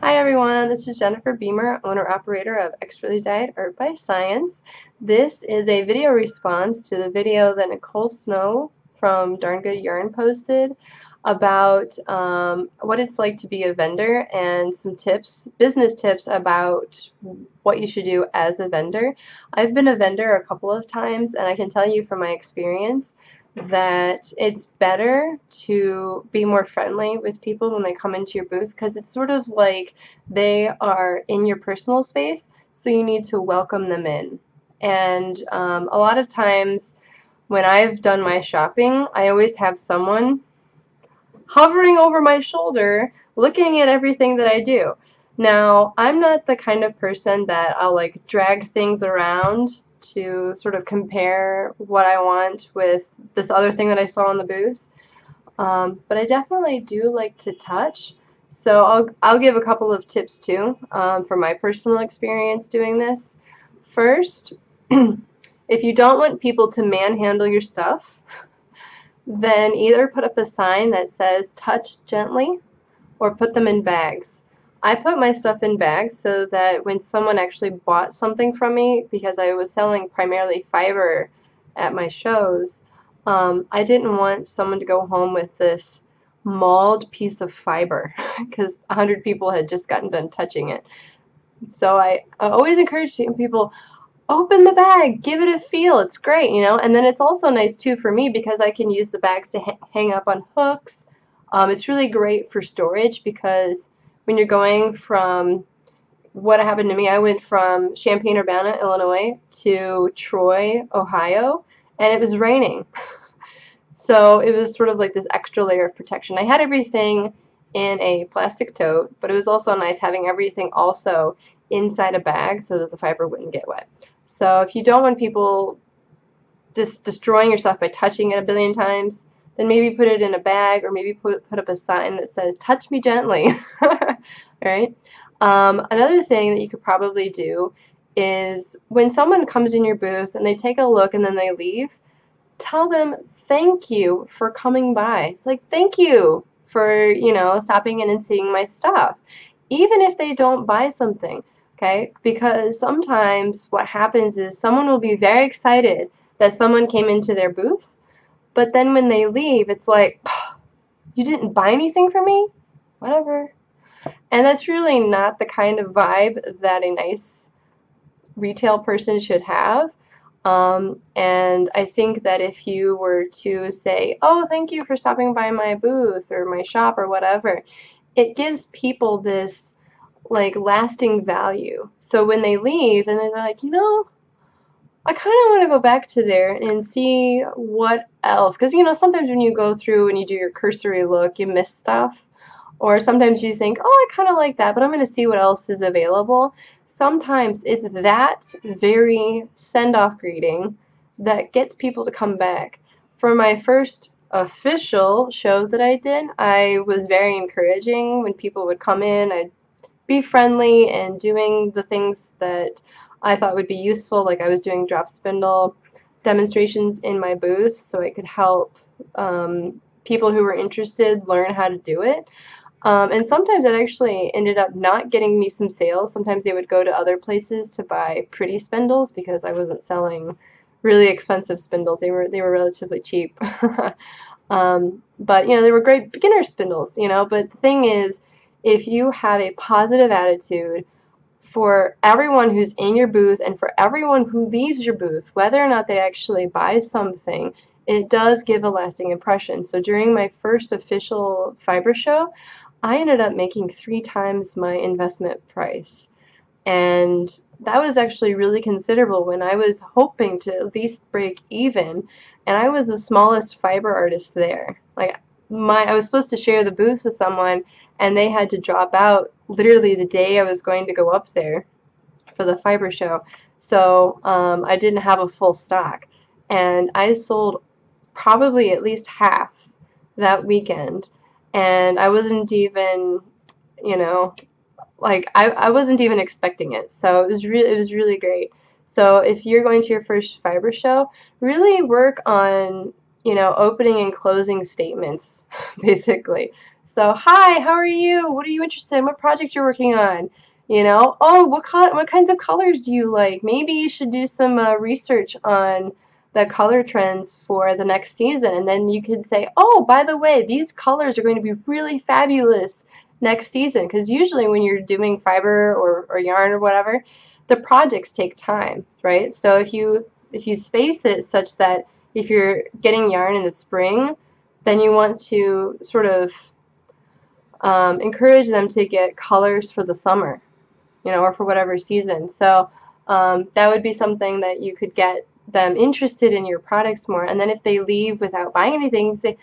Hi everyone, this is Jennifer Beamer, owner-operator of Expertly Dyed Art by Science. This is a video response to the video that Nicole Snow from Darn Good Yarn posted about what it's like to be a vendor and some tips, business tips about what you should do as a vendor. I've been a vendor a couple of times and I can tell you from my experience that it's better to be more friendly with people when they come into your booth because it's sort of like they are in your personal space, so you need to welcome them in. And a lot of times when I've done my shopping, I always have someone hovering over my shoulder looking at everything that I do. Now, I'm not the kind of person that I'll like drag things around to sort of compare what I want with this other thing that I saw in the booth. But I definitely do like to touch. So I'll give a couple of tips too from my personal experience doing this. First, if you don't want people to manhandle your stuff, then either put up a sign that says touch gently or put them in bags. I put my stuff in bags so that when someone actually bought something from me, because I was selling primarily fiber at my shows, I didn't want someone to go home with this mauled piece of fiber because 100 people had just gotten done touching it. So I always encourage people, open the bag, give it a feel. It's great, you know. And then it's also nice too for me because I can use the bags to hang up on hooks. It's really great for storage because when you're going from what happened to me, I went from Champaign-Urbana, Illinois to Troy, Ohio, and it was raining. So it was sort of like this extra layer of protection. I had everything in a plastic tote, but it was also nice having everything also inside a bag so that the fiber wouldn't get wet. So if you don't want people just destroying your stuff by touching it a billion times, then maybe put it in a bag or maybe put up a sign that says, touch me gently. Alright? Another thing that you could probably do is when someone comes in your booth and they take a look and then they leave, tell them thank you for coming by. It's like, thank you for, you know, stopping in and seeing my stuff. Even if they don't buy something, okay? Because sometimes what happens is someone will be very excited that someone came into their booth, but then when they leave, it's like, oh, you didn't buy anything from me? Whatever. And that's really not the kind of vibe that a nice retail person should have. And I think that if you were to say, oh, thank you for stopping by my booth or my shop or whatever, it gives people this like lasting value. So when they leave and they're like, you know, I kind of want to go back to there and see what else. Because, you know, sometimes when you go through and you do your cursory look, you miss stuff. Or sometimes you think, oh, I kind of like that, but I'm going to see what else is available. Sometimes it's that very send-off greeting that gets people to come back. For my first official show that I did, I was very encouraging when people would come in. I'd be friendly and doing the things that I thought would be useful, like I was doing drop spindle demonstrations in my booth so I could help people who were interested learn how to do it. And sometimes it actually ended up not getting me some sales. Sometimes they would go to other places to buy pretty spindles because I wasn't selling really expensive spindles. They were relatively cheap. But you know, they were great beginner spindles, you know, but the thing is, if you have a positive attitude for everyone who's in your booth and for everyone who leaves your booth, whether or not they actually buy something, it does give a lasting impression. So during my first official fiber show, I ended up making 3 times my investment price. And that was actually really considerable when I was hoping to at least break even, and I was the smallest fiber artist there. Like I was supposed to share the booth with someone and they had to drop out literally the day I was going to go up there for the fiber show. So I didn't have a full stock, and I sold probably at least half that weekend, and I wasn't even, you know, like I wasn't even expecting it. So it was really great. So if you're going to your first fiber show, really work on, you know, opening and closing statements, basically. So, hi, how are you? What are you interested in? What project you're working on? You know, oh, what kinds of colors do you like? Maybe you should do some research on the color trends for the next season, and then you could say, oh, by the way, these colors are going to be really fabulous next season, because usually when you're doing fiber or yarn or whatever, the projects take time, right? So if you space it such that if you're getting yarn in the spring, then you want to sort of encourage them to get colors for the summer, you know, or for whatever season. So that would be something that you could get them interested in your products more. And then if they leave without buying anything, say,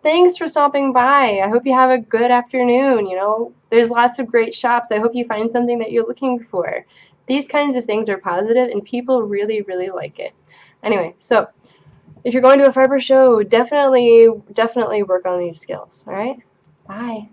thanks for stopping by. I hope you have a good afternoon. You know, there's lots of great shops. I hope you find something that you're looking for. These kinds of things are positive, and people really, really like it. Anyway, so if you're going to a fiber show, definitely work on these skills. All right? Bye.